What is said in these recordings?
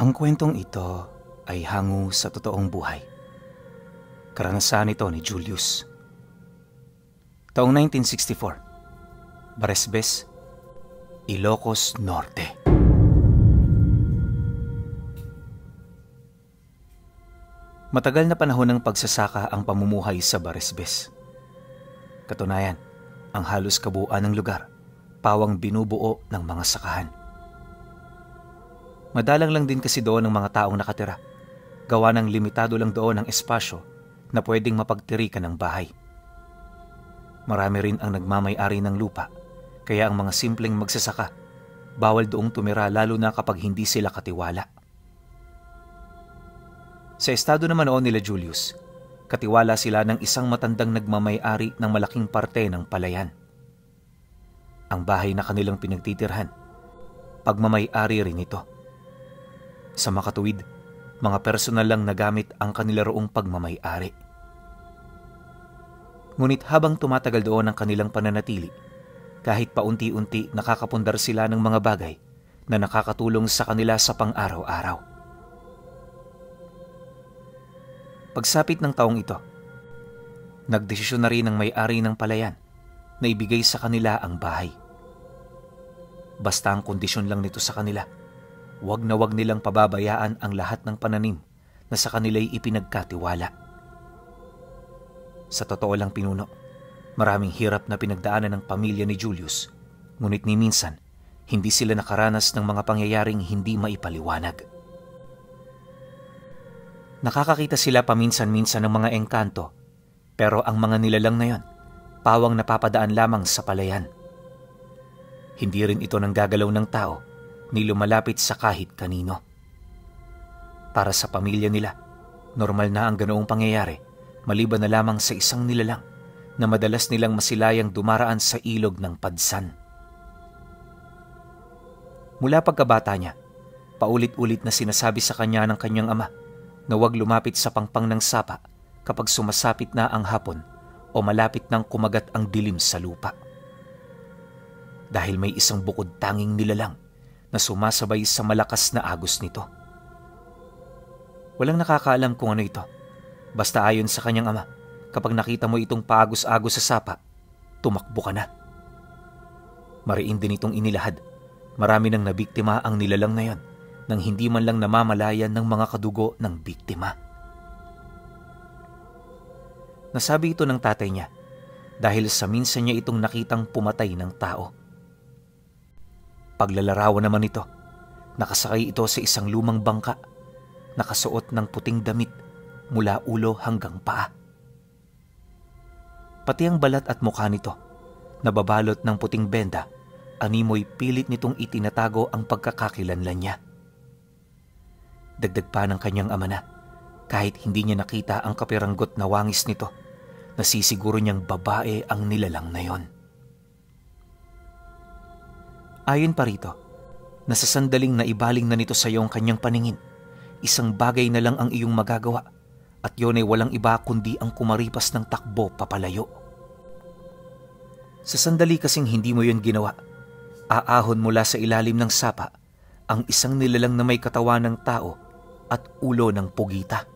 Ang kwentong ito ay hango sa totoong buhay. Karanasan ito ni Julius. Taong 1964, Baresbes, Ilocos Norte. Matagal na panahon ng pagsasaka ang pamumuhay sa Baresbes. Katunayan, ang halos kabuuan ng lugar, pawang binubuo ng mga sakahan. Madalang lang din kasi doon ang mga taong nakatira, gawa ng limitado lang doon ang espasyo na pwedeng mapagtirikan ng bahay. Marami rin ang nagmamay-ari ng lupa, kaya ang mga simpleng magsasaka, bawal doong tumira lalo na kapag hindi sila katiwala. Sa estado naman noon nila Julius, katiwala sila ng isang matandang nagmamay-ari ng malaking parte ng palayan. Ang bahay na kanilang pinagtitirhan, pagmamay-ari rin ito. Sa makatuwid, mga personal lang na gamit ang kanila roong pagmamay-ari. Ngunit habang tumatagal doon ang kanilang pananatili, kahit paunti-unti nakakapundar sila ng mga bagay na nakakatulong sa kanila sa pang-araw-araw. Pagsapit ng taong ito, nagdesisyon na rin ang may-ari ng palayan na ibigay sa kanila ang bahay. Basta ang kondisyon lang nito sa kanila, wag na wag nilang pababayaan ang lahat ng pananim na sa kanila'y ipinagkatiwala. Sa totoo lang pinuno, maraming hirap na pinagdaanan ng pamilya ni Julius, ngunit ni minsan, hindi sila nakaranas ng mga pangyayaring hindi maipaliwanag. Nakakakita sila paminsan-minsan ng mga engkanto, pero ang mga nilalang na yon, pawang napapadaan lamang sa palayan. Hindi rin ito nanggagalaw ng tao, ni lumalapit sa kahit kanino. Para sa pamilya nila, normal na ang ganoong pangyayari, maliban na lamang sa isang nilalang na madalas nilang masilayang dumaraan sa ilog ng Padsan. Mula pagkabata niya, paulit-ulit na sinasabi sa kanya ng kanyang ama na huwag lumapit sa pangpang ng sapa kapag sumasapit na ang hapon o malapit nang kumagat ang dilim sa lupa. Dahil may isang bukod tanging nilalang na sumasabay sa malakas na agos nito. Walang nakakaalam kung ano ito. Basta ayon sa kanyang ama, kapag nakita mo itong paagos-agos sa sapa, tumakbo ka na. Mariin din itong inilahad. Marami nang nabiktima ang nilalang na yon nang hindi man lang namamalayan ng mga kadugo ng biktima. Nasabi ito ng tatay niya dahil sa minsan niya itong nakitang pumatay ng tao. Paglalarawan naman ito, nakasakay ito sa isang lumang bangka, nakasuot ng puting damit mula ulo hanggang paa. Pati ang balat at mukha nito, nababalot ng puting benda, animoy pilit nitong itinatago ang pagkakakilanlan niya. Dagdag pa ng kanyang ama na, kahit hindi niya nakita ang kapiranggot na wangis nito, nasisiguro niyang babae ang nilalang na yon. Ayon pa rito, nasa sandaling na ibaling na nito sa iyo ang kanyang paningin, isang bagay na lang ang iyong magagawa at yun ay walang iba kundi ang kumaripas ng takbo papalayo. Sa sandali kasing hindi mo yun ginawa, aahon mula sa ilalim ng sapa ang isang nilalang na may katawan ng tao at ulo ng pugita.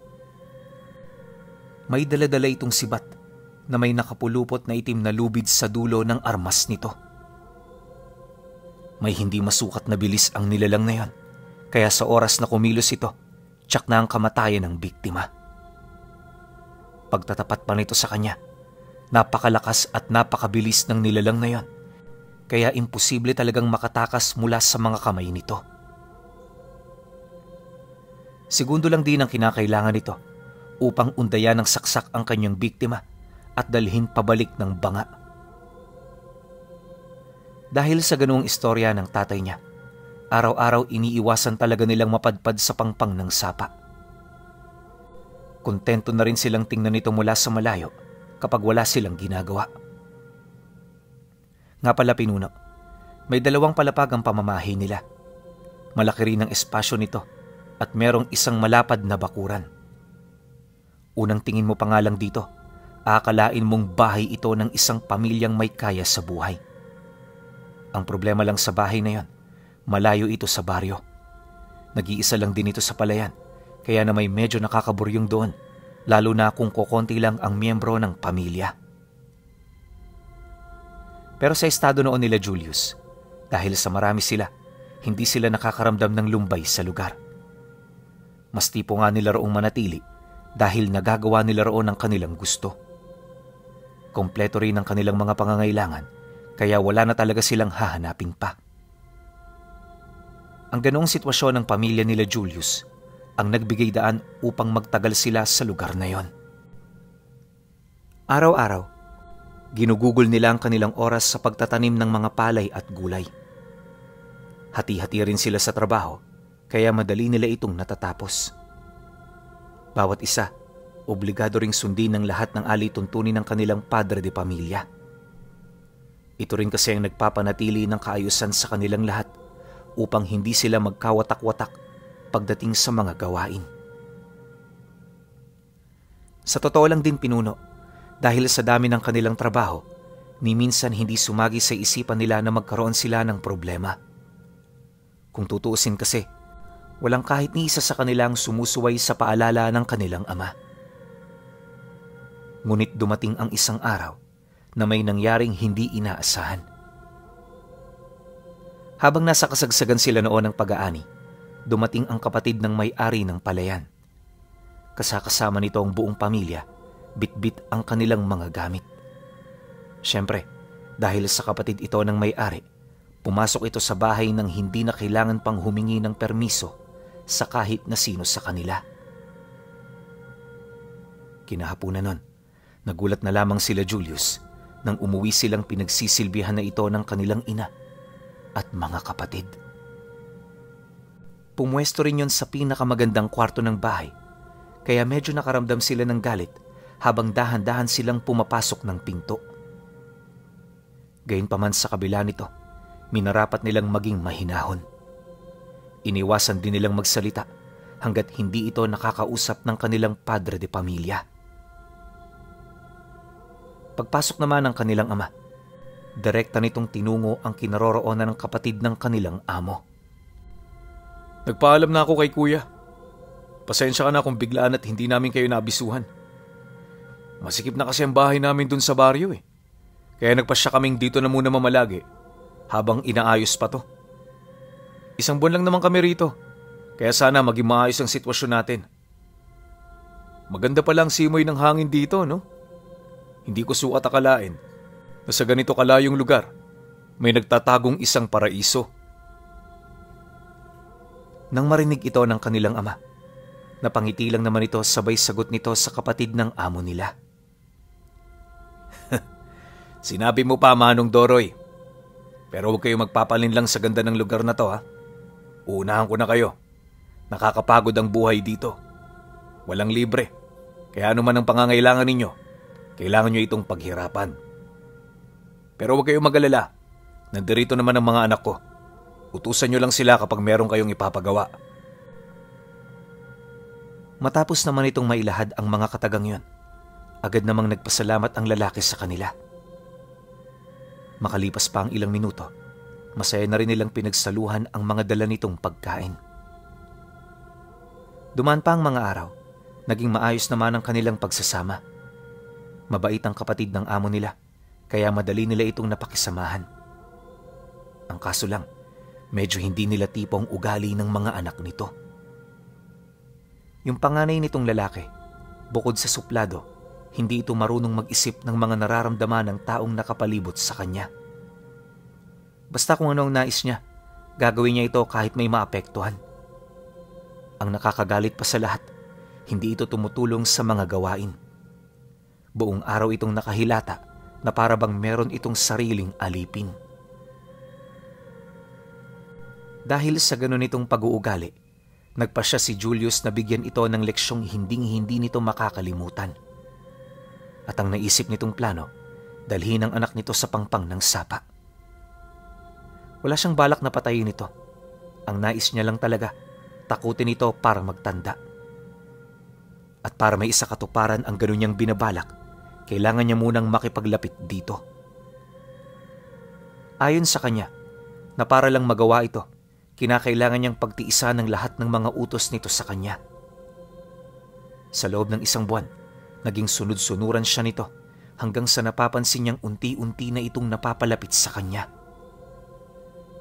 May daladala itong sibat na may nakapulupot na itim na lubid sa dulo ng armas nito. May hindi masukat na bilis ang nilalang na yon, kaya sa oras na kumilos ito, tiyak na ang kamatayan ng biktima. Pagtatapat pa nito sa kanya, napakalakas at napakabilis ng nilalang na yon, kaya imposible talagang makatakas mula sa mga kamay nito. Segundo lang din ang kinakailangan nito upang undayan ng saksak ang kanyang biktima at dalhin pabalik ng banga. Dahil sa ganoong istorya ng tatay niya, araw-araw iniiwasan talaga nilang mapadpad sa pangpang ng sapa. Kontento na rin silang tingnan nito mula sa malayo kapag wala silang ginagawa. Nga pala pinuno, may 2 palapag ang pamamahi nila. Malaki rin ang espasyo nito at merong isang malapad na bakuran. Unang tingin mo pa nga lang dito, akalain mong bahay ito ng isang pamilyang may kaya sa buhay. Ang problema lang sa bahay na yon, malayo ito sa baryo. Nag-iisa lang din ito sa palayan, kaya na may medyo nakakaburyong doon, lalo na kung kokonti lang ang miyembro ng pamilya. Pero sa estado noon nila Julius, dahil sa marami sila, hindi sila nakakaramdam ng lumbay sa lugar. Mas tipo nga nila roong manatili dahil nagagawa nila roon ang kanilang gusto. Kompleto rin ang kanilang mga pangangailangan, kaya wala na talaga silang hahanapin pa. Ang ganoong sitwasyon ng pamilya nila Julius ang nagbigay daan upang magtagal sila sa lugar na yon. Araw-araw, ginugugol nila ang kanilang oras sa pagtatanim ng mga palay at gulay. Hati-hati rin sila sa trabaho, kaya madali nila itong natatapos. Bawat isa, obligado ring sundin ng lahat ng alituntunin ng kanilang padre de pamilya. Ito rin kasi ang nagpapanatili ng kaayusan sa kanilang lahat upang hindi sila magkawatak-watak pagdating sa mga gawain. Sa totoo lang din pinuno, dahil sa dami ng kanilang trabaho, ni minsan hindi sumagi sa isipan nila na magkaroon sila ng problema. Kung tutuusin kasi, walang kahit ni isa sa kanilang sumusuway sa paalala ng kanilang ama. Ngunit dumating ang isang araw na may nangyaring hindi inaasahan. Habang nasa kasagsagan sila noon ng pag-aani, dumating ang kapatid ng may-ari ng palayan. Kasakasama nito ang buong pamilya, bitbit ang kanilang mga gamit. Siyempre, dahil sa kapatid ito ng may-ari, pumasok ito sa bahay nang hindi na kailangan pang humingi ng permiso sa kahit na sino sa kanila. Kinahapunan nun, nagulat na lamang sila Julius nang umuwi silang pinagsisilbihan na ito ng kanilang ina at mga kapatid. Pumwesto rin yon sa pinakamagandang kwarto ng bahay, kaya medyo nakaramdam sila ng galit habang dahan-dahan silang pumapasok ng pinto. Gayunpaman sa kabila nito, minarapat nilang maging mahinahon. Iniwasan din nilang magsalita hanggat hindi ito nakakausap ng kanilang padre de pamilya. Pagpasok naman ng kanilang ama, direkta nitong tinungo ang kinaroroonan ng kapatid ng kanilang amo. Nagpaalam na ako kay kuya. Pasensya ka na kung biglaan at hindi namin kayo naabisuhan. Masikip na kasi ang bahay namin dun sa baryo eh. Kaya nagpasya kaming dito na muna mamalagi habang inaayos pa to. 1 buwan lang naman kami rito, kaya sana maging maayos ang sitwasyon natin. Maganda pala ang simoy ng hangin dito, no? Hindi ko sukat akalain na sa ganito kalayong lugar may nagtatagong isang paraiso. Nang marinig ito ng kanilang ama, napangiti lang naman ito sabay sagot nito sa kapatid ng amo nila. Sinabi mo pa, Manong Doroy. Pero huwag kayo magpapalinlang sa ganda ng lugar na to, ha? Uunahan ko na kayo. Nakakapagod ang buhay dito. Walang libre. Kaya ano man ang pangangailangan ninyo, kailangan nyo itong paghirapan. Pero huwag kayong mag-alala. Nandirito naman ang mga anak ko. Utusan nyo lang sila kapag meron kayong ipapagawa. Matapos naman itong mailahad ang mga katagang yon, agad namang nagpasalamat ang lalaki sa kanila. Makalipas pa ang ilang minuto, masaya na rin nilang pinagsaluhan ang mga dala nitong pagkain. Dumaan pa ang mga araw, naging maayos naman ang kanilang pagsasama. Mabait ang kapatid ng amo nila, kaya madali nila itong napakisamahan. Ang kaso lang, medyo hindi nila tipo ang ugali ng mga anak nito. Yung panganay nitong lalaki, bukod sa suplado, hindi ito marunong mag-isip ng mga nararamdaman ng taong nakapalibot sa kanya. Basta kung ano ang nais niya, gagawin niya ito kahit may maapektuhan. Ang nakakagalit pa sa lahat, hindi ito tumutulong sa mga gawain. Buong araw itong nakahilata na para bang meron itong sariling alipin. Dahil sa ganun itong pag-uugali, nagpasya si Julius na bigyan ito ng leksyong hinding-hindi nito makakalimutan. At ang naisip nitong plano, dalhin ang anak nito sa pangpang ng sapa. Wala siyang balak na patayin ito. Ang nais niya lang talaga, takutin ito para magtanda. At para may isa katuparan ang ganun niyang binabalak, kailangan niya munang makipaglapit dito. Ayon sa kanya, na para lang magawa ito, kinakailangan niyang pagtiisan ng lahat ng mga utos nito sa kanya. Sa loob ng 1 buwan, naging sunod-sunuran siya nito hanggang sa napapansin niyang unti-unti na itong napapalapit sa kanya.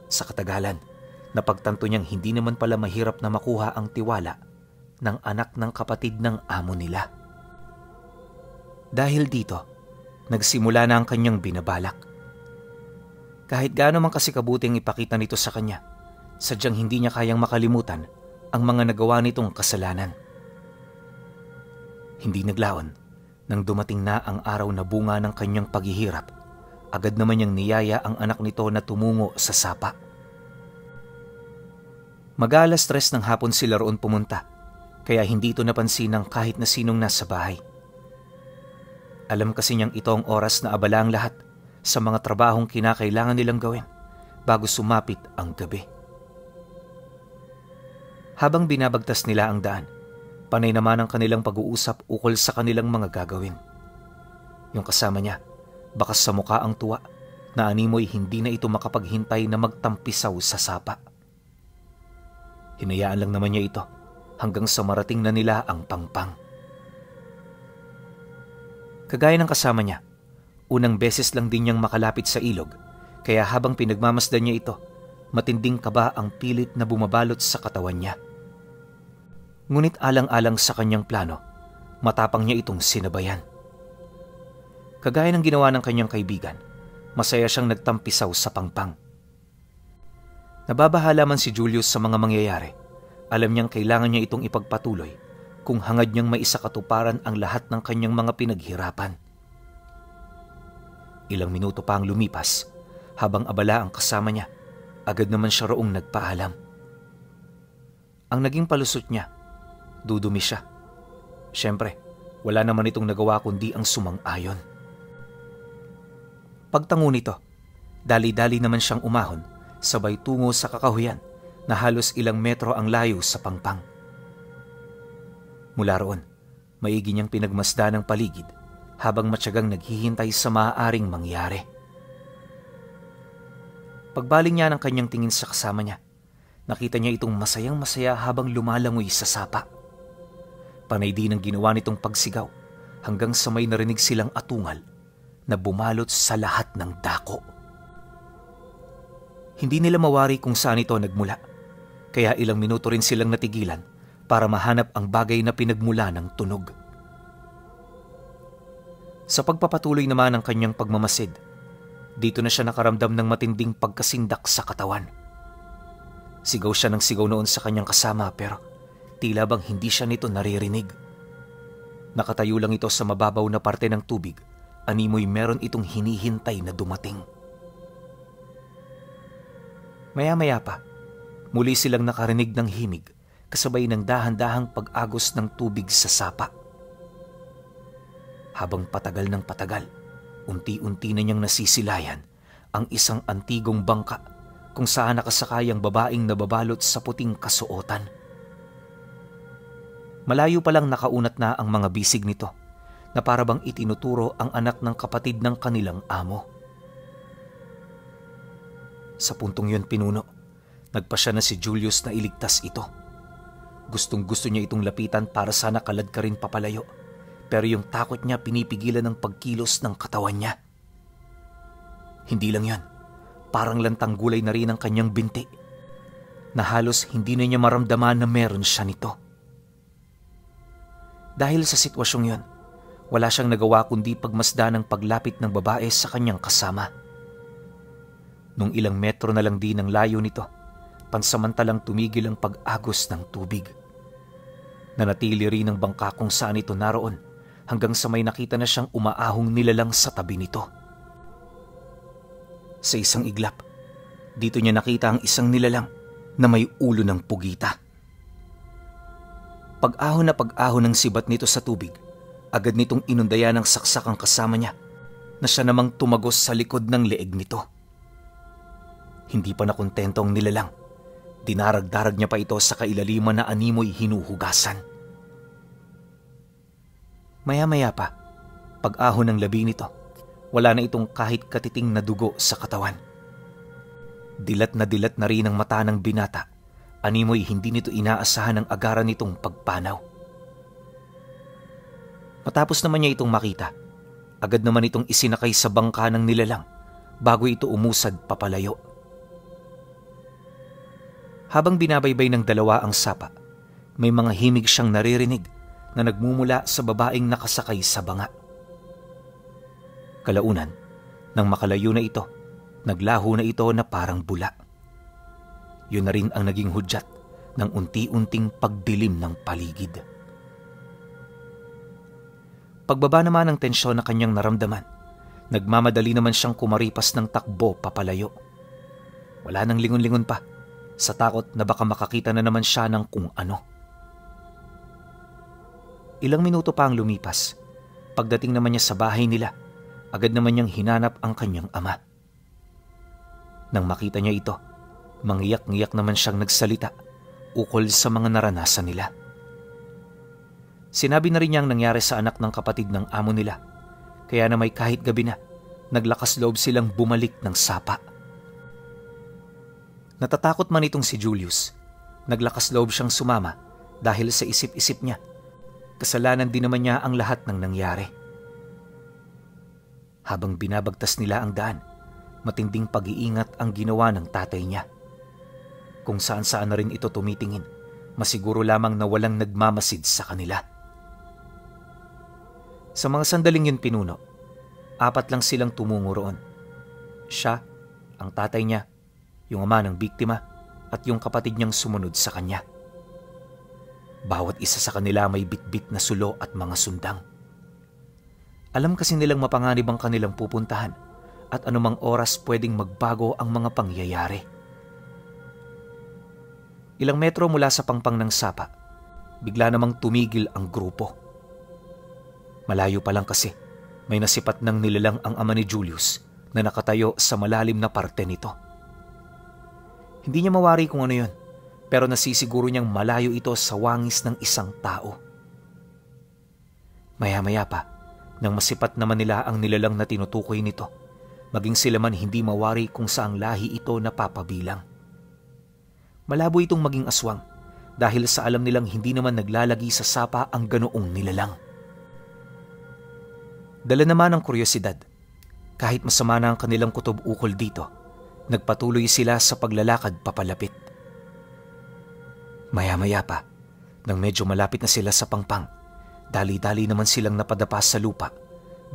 Sa katagalan, napagtanto niyang hindi naman pala mahirap na makuha ang tiwala ng anak ng kapatid ng amo nila. Dahil dito, nagsimula na ang kanyang binabalak. Kahit gaano man kasi kabuti ang ipakita nito sa kanya, sadyang hindi niya kayang makalimutan ang mga nagawa nitong kasalanan. Hindi naglaon, nang dumating na ang araw na bunga ng kanyang paghihirap, agad naman niyang niyaya ang anak nito na tumungo sa sapa. Mag-alas 3 ng hapon sila roon pumunta, kaya hindi ito napansin ng kahit na sinong nasa bahay. Alam kasi niyang ito ang oras na abala ang lahat sa mga trabahong kinakailangan nilang gawin bago sumapit ang gabi. Habang binabagtas nila ang daan, panay naman ang kanilang pag-uusap ukol sa kanilang mga gagawin. Yung kasama niya, bakas sa mukha ang tuwa na animoy hindi na ito makapaghintay na magtampisaw sa sapa. Hinayaan lang naman niya ito hanggang sa marating na nila ang pangpang. Kagaya ng kasama niya, unang beses lang din niyang makalapit sa ilog, kaya habang pinagmamasdan niya ito, matinding kaba ang pilit na bumabalot sa katawan niya. Ngunit alang-alang sa kanyang plano, matapang niya itong sinabayan. Kagaya ng ginawa ng kanyang kaibigan, masaya siyang nagtampisaw sa pangpang. Nababahala man si Julius sa mga mangyayari, alam niyang kailangan niya itong ipagpatuloy kung hangad niyang maisakatuparan ang lahat ng kanyang mga pinaghirapan. Ilang minuto pa ang lumipas, habang abala ang kasama niya, agad naman siya roong nagpaalam. Ang naging palusot niya, dudumi siya. Siyempre, wala naman itong nagawa kundi ang sumang-ayon. Pagtango nito, dali-dali naman siyang umahon, sabay tungo sa kakahuyan na halos ilang metro ang layo sa pangpang. Mula roon, maigi niyang pinagmasdan ang paligid habang matyagang naghihintay sa maaaring mangyari. Pagbaling niya ng kanyang tingin sa kasama niya, nakita niya itong masayang-masaya habang lumalangoy sa sapa. Panay din ang ginawa nitong pagsigaw hanggang sa may narinig silang atungal na bumalot sa lahat ng dako. Hindi nila mawari kung saan ito nagmula, kaya ilang minuto rin silang natigilan para mahanap ang bagay na pinagmula ng tunog. Sa pagpapatuloy naman ng kanyang pagmamasid, dito na siya nakaramdam ng matinding pagkasindak sa katawan. Sigaw siya ng sigaw noon sa kanyang kasama pero tila bang hindi siya nito naririnig. Nakatayo lang ito sa mababaw na parte ng tubig, animoy meron itong hinihintay na dumating. Maya-maya pa, muli silang nakarinig ng himig kasabay ng dahan-dahang pag-agos ng tubig sa sapa. Habang patagal ng patagal, unti-unti na niyang nasisilayan ang isang antigong bangka kung saan nakasakay ang babaeng nababalot sa puting kasuotan. Malayo pa lang nakaunat na ang mga bisig nito na parabang itinuturo ang anak ng kapatid ng kanilang amo. Sa puntong yun pinuno, nagpasya na si Julius na iligtas ito. Gustong-gusto niya itong lapitan para sana kalad ka rin papalayo, pero yung takot niya pinipigilan ng pagkilos ng katawan niya. Hindi lang yan, parang lantang gulay na rin ang kanyang binti, na halos hindi na niya maramdaman na meron siya nito. Dahil sa sitwasyong yun, wala siyang nagawa kundi pagmasdan ng paglapit ng babae sa kanyang kasama. Nung ilang metro na lang din ang layo nito, pansamantalang tumigil ang pag-agos ng tubig. Nanatili rin ang bangka kung saan ito naroon hanggang sa may nakita na siyang umaahong nilalang sa tabi nito. Sa isang iglap, dito niya nakita ang isang nilalang na may ulo ng pugita. Pag-ahon na pag-ahon ng sibat nito sa tubig, agad nitong inundayan ng saksak ang kasama niya na siya namang tumagos sa likod ng leeg nito. Hindi pa nakontento ang nilalang. Dinarag-darag niya pa ito sa kailaliman na animoy hinuhugasan. Maya-maya pa, pag-ahon ng labi nito, wala na itong kahit katiting na dugo sa katawan. Dilat na rin ang mata ng binata. Animoy hindi nito inaasahan ang agaran nitong pagpanaw. Matapos naman niya itong makita, agad naman itong isinakay sa bangka ng nilalang bago ito umusad papalayo. Habang binabaybay ng dalawa ang sapa, may mga himig siyang naririnig na nagmumula sa babaeng nakasakay sa banga. Kalaunan, nang makalayo na ito, naglaho na ito na parang bula. Yun na rin ang naging hudyat ng unti-unting pagdilim ng paligid. Pagbaba naman ng tensyon na kanyang naramdaman, nagmamadali naman siyang kumaripas ng takbo papalayo. Wala nang lingon-lingon pa, sa takot na baka makakita na naman siya ng kung ano. Ilang minuto pa ang lumipas. Pagdating naman niya sa bahay nila, agad naman niyang hinanap ang kanyang ama. Nang makita niya ito, mangiyak-ngiyak naman siyang nagsalita ukol sa mga naranasan nila. Sinabi na rin niya ang nangyari sa anak ng kapatid ng amo nila, kaya na may kahit gabi na, naglakas loob silang bumalik ng sapa. Natatakot man itong si Julius, naglakas loob siyang sumama dahil sa isip-isip niya, kasalanan din naman niya ang lahat ng nangyari. Habang binabagtas nila ang daan, matinding pag-iingat ang ginawa ng tatay niya. Kung saan-saan na rin ito tumitingin, masiguro lamang na walang nagmamasid sa kanila. Sa mga sandaling yun pinuno, 4 lang silang tumungo roon. Siya, ang tatay niya, yung ama ng biktima, at yung kapatid niyang sumunod sa kanya. Bawat isa sa kanila may bitbit na sulo at mga sundang. Alam kasi nilang mapanganib ang kanilang pupuntahan at anumang oras pwedeng magbago ang mga pangyayari. Ilang metro mula sa pangpang ng sapa, bigla namang tumigil ang grupo. Malayo pa lang kasi, may nasipat ng nilalang ang ama ni Julius na nakatayo sa malalim na parte nito. Hindi niya mawari kung ano yun, pero nasisiguro niyang malayo ito sa wangis ng isang tao. Maya-maya pa, nang masipat naman nila ang nilalang na tinutukoy nito, maging sila man hindi mawari kung saang lahi ito napapabilang. Malabo itong maging aswang dahil sa alam nilang hindi naman naglalagi sa sapa ang ganoong nilalang. Dala naman ng kuryosidad, kahit masama na ang kanilang kutob ukol dito, nagpatuloy sila sa paglalakad papalapit. Maya-maya pa, nang medyo malapit na sila sa pangpang, dali-dali naman silang napadapa sa lupa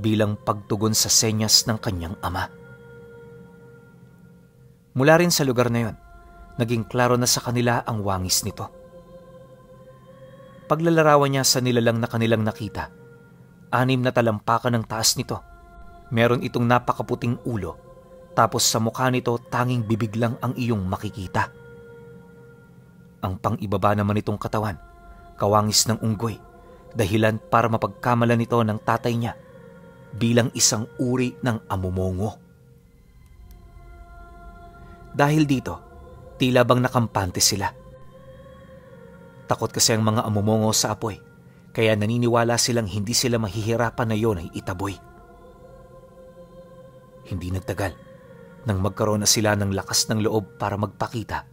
bilang pagtugon sa senyas ng kanyang ama. Mula rin sa lugar na yon, naging klaro na sa kanila ang wangis nito. Paglalarawan niya sa nilalang na kanilang nakita, 6 na talampakan ng taas nito. Meron itong napakaputing ulo, tapos sa mukha nito tanging bibig lang ang iyong makikita. Ang pang-ibaba naman itong katawan, kawangis ng unggoy, dahilan para mapagkamalan nito ng tatay niya bilang isang uri ng amumongo. Dahil dito, tila bang nakampante sila. Takot kasi ang mga amumongo sa apoy, kaya naniniwala silang hindi sila mahihirapan na yon ay itaboy. Hindi nagtagal, nang magkaroon na sila ng lakas ng loob para magpakita,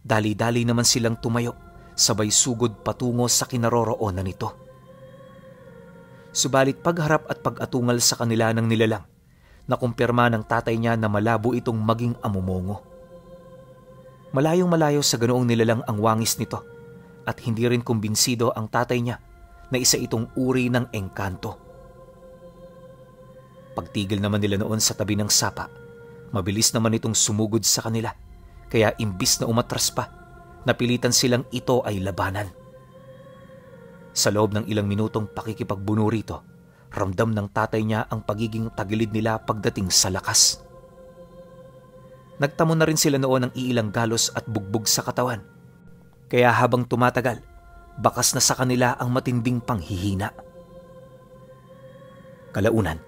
dali-dali naman silang tumayo, sabay sugod patungo sa kinaroroonan nito. Subalit pagharap at pag-atungal sa kanila ng nilalang, nakumpirma ng tatay niya na malabo itong maging amumongo. Malayong-malayo sa ganoong nilalang ang wangis nito, at hindi rin kumbinsido ang tatay niya na isa itong uri ng engkanto. Pagtigil naman nila noon sa tabi ng sapa, mabilis naman itong sumugod sa kanila, kaya imbis na umatras pa, napilitan silang ito ay labanan. Sa loob ng ilang minutong pakikipagbuno rito, ramdam ng tatay niya ang pagiging tagilid nila pagdating sa lakas. Nagtamo na rin sila noon ng iilang galos at bugbog sa katawan, kaya habang tumatagal, bakas na sa kanila ang matinding panghihina. Kalaunan,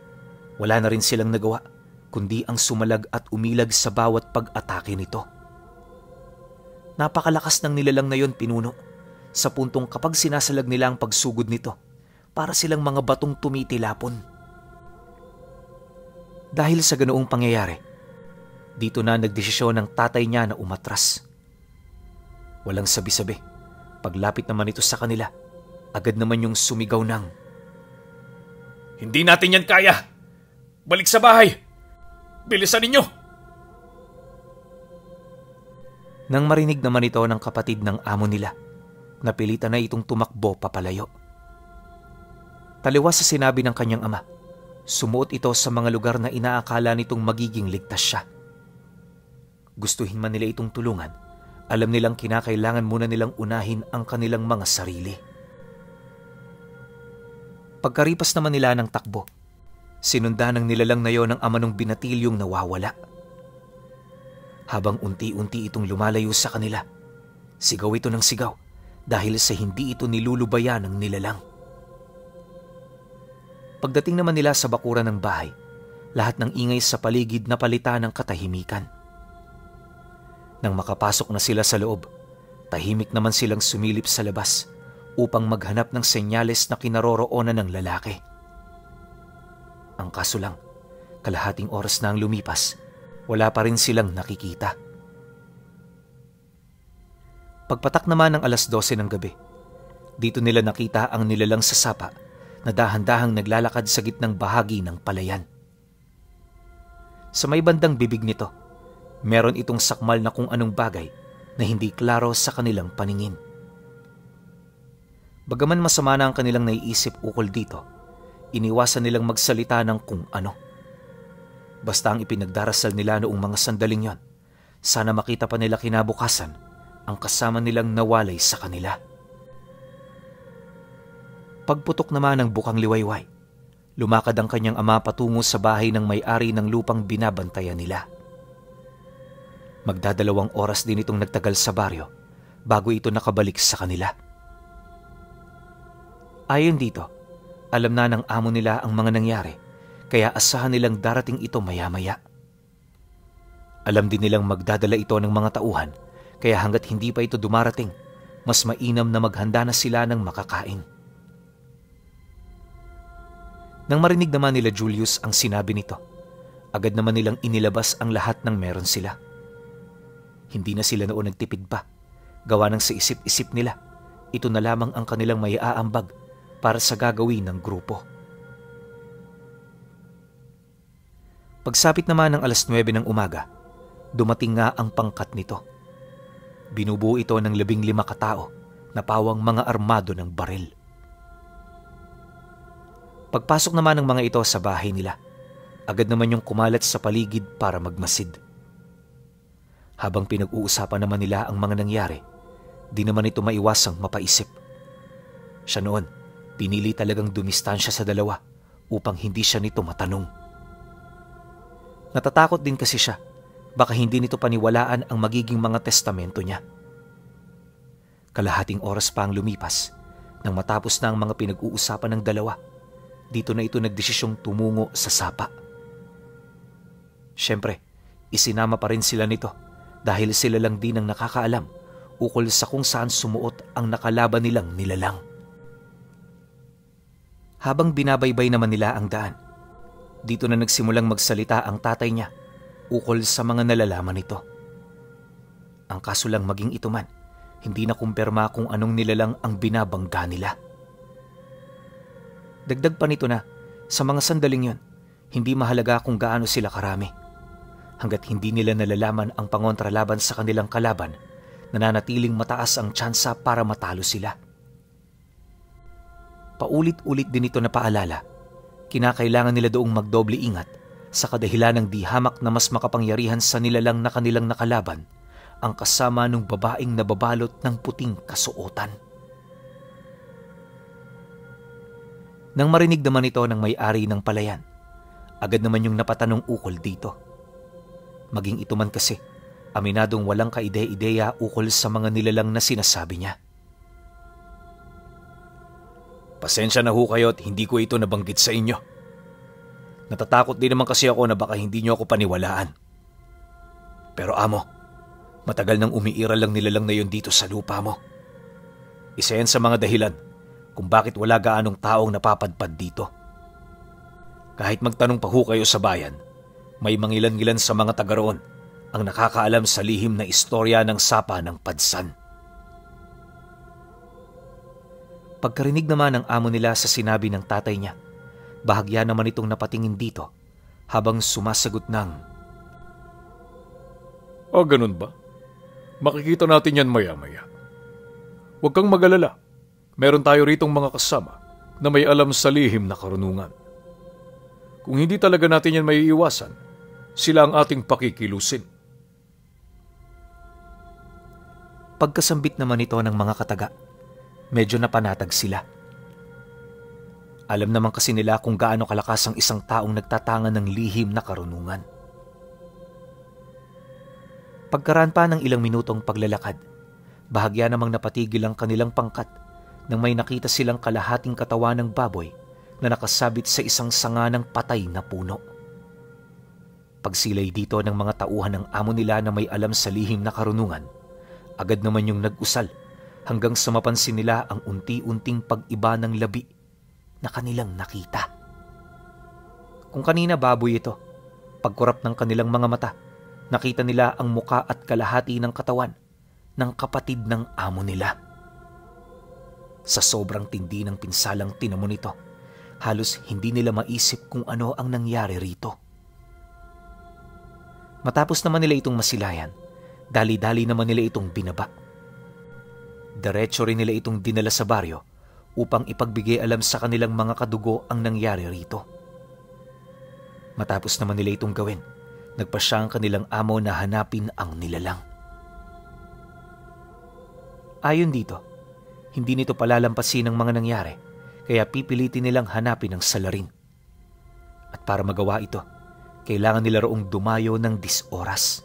wala na rin silang nagawa, kundi ang sumalag at umilag sa bawat pag-atake nito. Napakalakas ng nilalang na yon pinuno, sa puntong kapag sinasalag nila ang pagsugod nito, para silang mga batong tumitilapon. Dahil sa ganoong pangyayari, Dito na nagdesisyon ng tatay niya na umatras. Walang sabi-sabi. Paglapit naman ito sa kanila, agad naman yung sumigaw ng, "Hindi natin yan kaya! Balik sa bahay! Bilisan ninyo!" Nang marinig naman ito ng kapatid ng amo nila, napilitan na itong tumakbo papalayo. Taliwas sa sinabi ng kanyang ama, sumuot ito sa mga lugar na inaakala nitong magiging ligtas siya. Gustuhin man nila itong tulungan, alam nilang kinakailangan muna nilang unahin ang kanilang mga sarili. Pagkaripas naman nila ng takbo, sinundan ng nilalang na yon ang ama ng binatilyong nawawala. Habang unti-unti itong lumalayo sa kanila, sigaw ito ng sigaw dahil sa hindi ito nilulubayan ng nilalang. Pagdating naman nila sa bakuran ng bahay, lahat ng ingay sa paligid napalitan ng katahimikan. Nang makapasok na sila sa loob, tahimik naman silang sumilip sa labas upang maghanap ng senyales na kinaroroonan ng lalaki. Ang kaso lang, kalahating oras na ang lumipas, wala pa rin silang nakikita. Pagpatak naman ng 12:00 ng gabi, dito nila nakita ang nilalang sa sapa na dahan-dahang naglalakad sa gitnang bahagi ng palayan. Sa may bandang bibig nito, meron itong sakmal na kung anong bagay na hindi klaro sa kanilang paningin. Bagaman masama na ang kanilang naiisip ukol dito, iniwasan nilang magsalita ng kung ano. Basta ang ipinagdarasal nila noong mga sandaling yon, sana makita pa nila kinabukasan ang kasama nilang nawalay sa kanila. Pagputok naman ng bukang liwayway, lumakad ang kanyang ama patungo sa bahay ng may-ari ng lupang binabantayan nila. Magdadalawang oras din itong nagtagal sa baryo bago ito nakabalik sa kanila. Ayon dito, alam na ng amo nila ang mga nangyari, kaya asahan nilang darating ito maya-maya. Alam din nilang magdadala ito ng mga tauhan, kaya hanggat hindi pa ito dumarating, mas mainam na maghanda na sila ng makakain. Nang marinig naman nila Julius ang sinabi nito, agad naman nilang inilabas ang lahat ng meron sila. Hindi na sila noon nagtipid pa, gawa ng sa isip-isip nila, ito na lamang ang kanilang may aambag para sa gagawin ng grupo. Pagsapit naman ng 9:00 ng umaga, dumating nga ang pangkat nito. Binubuo ito ng 15 katao na pawang mga armado ng baril. Pagpasok naman ng mga ito sa bahay nila, agad naman yung kumalat sa paligid para magmasid. Habang pinag-uusapan naman nila ang mga nangyari, di naman ito maiwasang mapaisip. Siya noon, pinili talagang dumistansya sa dalawa upang hindi siya nito matanong. Natatakot din kasi siya, baka hindi nito paniwalaan ang magiging mga testamento niya. Kalahating oras pa ang lumipas, nang matapos na ang mga pinag-uusapan ng dalawa, dito na ito nagdesisyong tumungo sa sapa. Siyempre, isinama pa rin sila nito dahil sila lang din ang nakakaalam ukol sa kung saan sumuot ang nakalaban nilang nilalang. Habang binabaybay naman nila ang daan, dito na nagsimulang magsalita ang tatay niya ukol sa mga nalalaman nito. Ang kaso lang maging ito man, hindi na kumpirma kung anong nilalang ang binabangga nila. Dagdag pa nito na, sa mga sandaling yon, hindi mahalaga kung gaano sila karami. Hanggat hindi nila nalalaman ang pangontralaban sa kanilang kalaban, nananatiling mataas ang tsansa para matalo sila. Paulit-ulit din ito na paalala, kinakailangan nila doong magdoble ingat sa kadahilan ng di hamak na mas makapangyarihan sa nilalang na kanilang nakalaban, ang kasama ng babaeng nababalot ng puting kasuotan. Nang marinig naman ito ng may-ari ng palayan, agad naman yung napatanong ukol dito. Maging ito man kasi, aminadong walang kaide-ideya ukol sa mga nilalang na sinasabi niya. Pasensya na ho kayo at hindi ko ito nabanggit sa inyo. Natatakot din naman kasi ako na baka hindi niyo ako paniwalaan. Pero amo, matagal nang umiiral lang nilalang na yun dito sa lupa mo. Isa yan sa mga dahilan kung bakit wala gaanong taong napapadpad dito. Kahit magtanong pa ho kayo sa bayan, may mangilan-ngilan sa mga taga roon ang nakakaalam sa lihim na istorya ng sapa ng Padsan. Pagkarinig naman ng amo nila sa sinabi ng tatay niya, bahagya naman itong napatingin dito habang sumasagot ng, Ganun ba? Makikita natin yan maya-maya. Huwag kang mag-alala. Meron tayo ritong mga kasama na may alam sa lihim na karunungan. Kung hindi talaga natin yan maiiwasan, sila ang ating pakikilusin. Pagkasambit naman ito ng mga kataga, medyo napanatag sila. Alam naman kasi nila kung gaano kalakas ang isang taong nagtatangan ng lihim na karunungan. Pagkaraan pa ng ilang minutong paglalakad, bahagya namang napatigil ang kanilang pangkat nang may nakita silang kalahating katawan ng baboy na nakasabit sa isang sanga ng patay na puno. Pagsilay dito ng mga tauhan ng amo nila na may alam sa lihim na karunungan, agad naman yung nag-usal hanggang sa mapansin nila ang unti-unting pag-iba ng labi na kanilang nakita. Kung kanina baboy ito, pagkurap ng kanilang mga mata, nakita nila ang muka at kalahati ng katawan ng kapatid ng amo nila. Sa sobrang tindi ng pinsalang tinamo nito, halos hindi nila maisip kung ano ang nangyari rito. Matapos naman nila itong masilayan, dali-dali naman nila itong binaba. Diretso rin nila itong dinala sa baryo upang ipagbigay alam sa kanilang mga kadugo ang nangyari rito. Matapos naman nila itong gawin, nagpasya ang kanilang amo na hanapin ang nilalang. Ayon dito, hindi nito palalampasin ang mga nangyari, kaya pipilitin nilang hanapin ang salarin. At para magawa ito, kailangan nila roong dumayo ng 10 oras.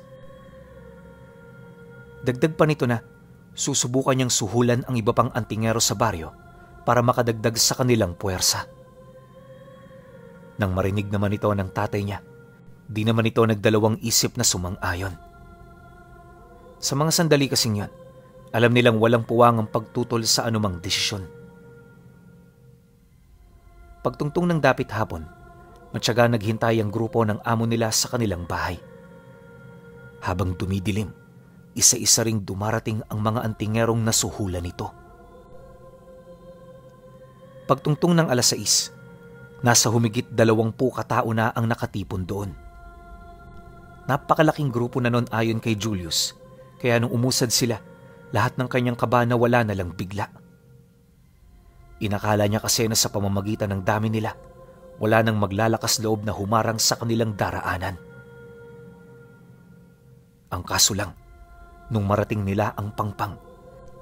Dagdag pa nito na susubukan niyang suhulan ang iba pang antingero sa baryo para makadagdag sa kanilang puwersa. Nang marinig naman ito ng tatay niya, di naman ito nagdalawang isip na sumang-ayon. Sa mga sandali kasing yan, alam nilang walang puwang ang pagtutol sa anumang desisyon. Pagtungtong ng dapit hapon, matyaga naghintay ang grupo ng amo nila sa kanilang bahay. Habang dumidilim, isa-isa ring dumarating ang mga antingerong nasuhulan nito. Pagtungtong ng 6:00, nasa humigit 20 katao na ang nakatipon doon. Napakalaking grupo na noon ayon kay Julius, kaya nung umusad sila, lahat ng kanyang kaba nawala na lang bigla. Inakala niya kasi na sa pamamagitan ng dami nila, wala nang maglalakas loob na humarang sa kanilang daraanan. Ang kaso lang, nung marating nila ang pangpang,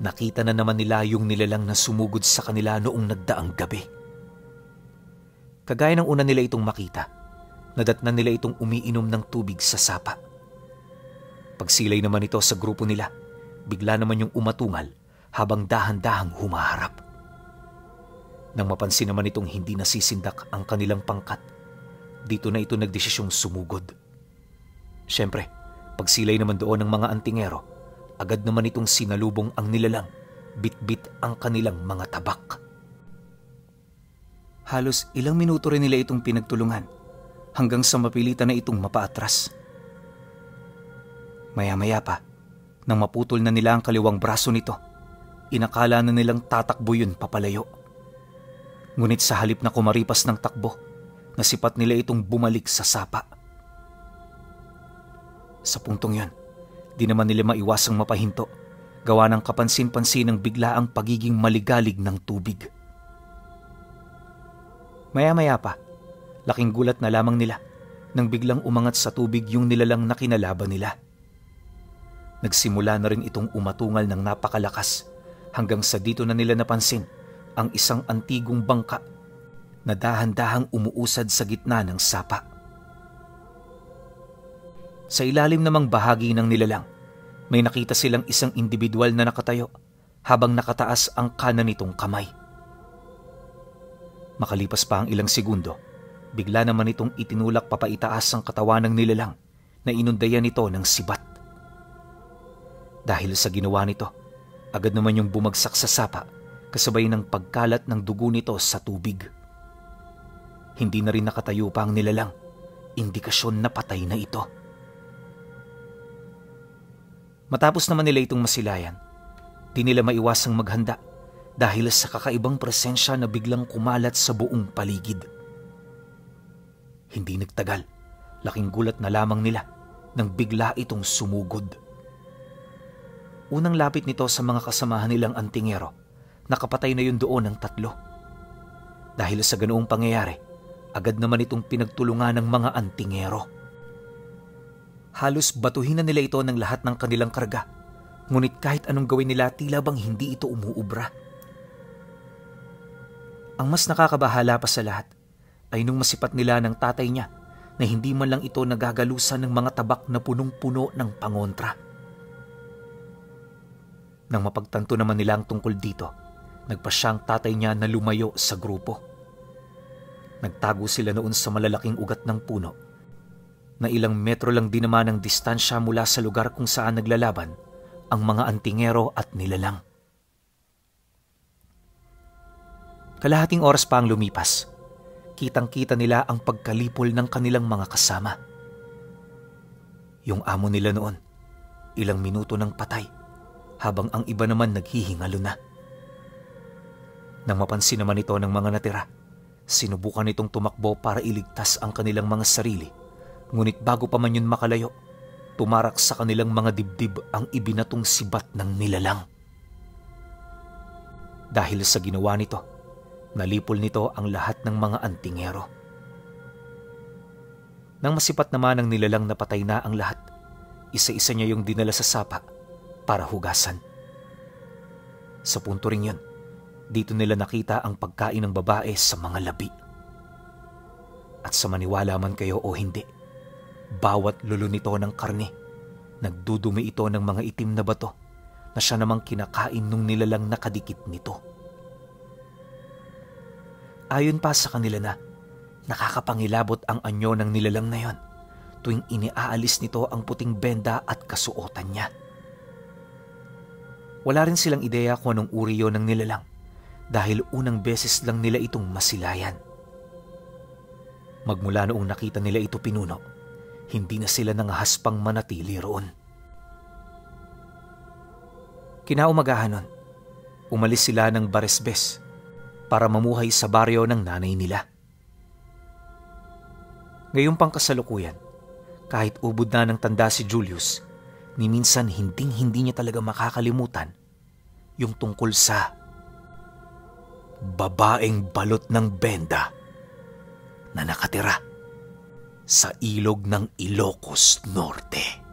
nakita na naman nila yung nilalang na sumugod sa kanila noong nagdaang gabi. Kagaya ng una nila itong makita, nadatnan nila itong umiinom ng tubig sa sapa. Pagsilay naman ito sa grupo nila, bigla naman yung umatungal habang dahan-dahang humaharap. Nang mapansin naman itong hindi nasisindak ang kanilang pangkat, dito na ito nagdesisyong sumugod. Siyempre, pagsilay naman doon ng mga antingero, agad naman itong sinalubong ang nilalang, bit-bit ang kanilang mga tabak. Halos ilang minuto rin nila itong pinagtulungan hanggang sa mapilitan na itong mapaatras. Maya-maya pa, nang maputol na nila ang kaliwang braso nito, inakala na nilang tatakbo yun papalayo. Ngunit sa halip na kumaripas ng takbo, nasipat nila itong bumalik sa sapa. Sa puntong yun, di naman nila maiwasang mapahinto, gawa ng kapansin-pansin ng biglaang pagiging maligalig ng tubig. Maya-maya pa, laking gulat na lamang nila nang biglang umangat sa tubig yung nilalang na kinalaban nila. Nagsimula na rin itong umatungal ng napakalakas hanggang sa dito na nila napansin ang isang antigong bangka na dahan-dahang umuusad sa gitna ng sapa. Sa ilalim namang bahagi ng nilalang, may nakita silang isang individual na nakatayo habang nakataas ang kanan nitong kamay. Makalipas pa ang ilang segundo, bigla naman itong itinulak papaitaas ang katawan ng nilalang na inundayan nito ng sibat. Dahil sa ginawa nito, agad naman yung bumagsak sa sapa kasabay ng pagkalat ng dugo nito sa tubig. Hindi na rin nakatayo pa ang nilalang, indikasyon na patay na ito. Matapos naman nila itong masilayan, di nila maiwasang maghanda dahil sa kakaibang presensya na biglang kumalat sa buong paligid. Hindi nagtagal, laking gulat na lamang nila nang bigla itong sumugod. Unang lapit nito sa mga kasamahan nilang antingero, nakapatay na yun doon ng 3. Dahil sa ganoong pangyayari, agad naman itong pinagtulungan ng mga antingero. Halos batuhin na nila ito ng lahat ng kanilang karga, ngunit kahit anong gawin nila tila bang hindi ito umuubra. Ang mas nakakabahala pa sa lahat ay nung masipat nila ng tatay niya na hindi man lang ito nagagalusan ng mga tabak na punong-puno ng pangontra. Nang mapagtanto naman nila ang tungkol dito, nagpasya ang tatay niya na lumayo sa grupo. Nagtago sila noon sa malalaking ugat ng puno na ilang metro lang din naman ang distansya mula sa lugar kung saan naglalaban ang mga antingero at nilalang. Kalahating oras pa ang lumipas, kitang-kita nila ang pagkalipol ng kanilang mga kasama. Yung amo nila noon, ilang minuto nang patay, habang ang iba naman naghihingalo na. Nang mapansin naman ito ng mga natira, sinubukan itong tumakbo para iligtas ang kanilang mga sarili. Ngunit bago pa man yun makalayo, tumarak sa kanilang mga dibdib ang ibinatong sibat ng nilalang. Dahil sa ginawa nito, nalipol nito ang lahat ng mga antingero. Nang masipat naman ang nilalang na patay na ang lahat, isa-isa niya yung dinala sa sapa para hugasan. Sa punto rin yun, dito nila nakita ang pagkain ng babae sa mga labi. At sa maniwala man kayo o hindi, bawat lulo nito ng karne, nagdudumi ito ng mga itim na bato na siya namang kinakain nung nilalang nakadikit nito. Ayon pa sa kanila na nakakapangilabot ang anyo ng nilalang na yon tuwing iniaalis nito ang puting benda at kasuotan niya. Wala rin silang ideya kung anong uri yon ng nilalang dahil unang beses lang nila itong masilayan. Magmula noong nakita nila ito pinuno, hindi na sila nangahaspang manatili roon. Kinaumagahan nun, umalis sila ng Baresbes para mamuhay sa baryo ng nanay nila. Ngayong pangkasalukuyan, kahit ubod na ng tanda si Julius, ni minsan hindi niya talaga makakalimutan yung tungkol sa babaeng balot ng benda na nakatira sa ilog ng Ilocos Norte.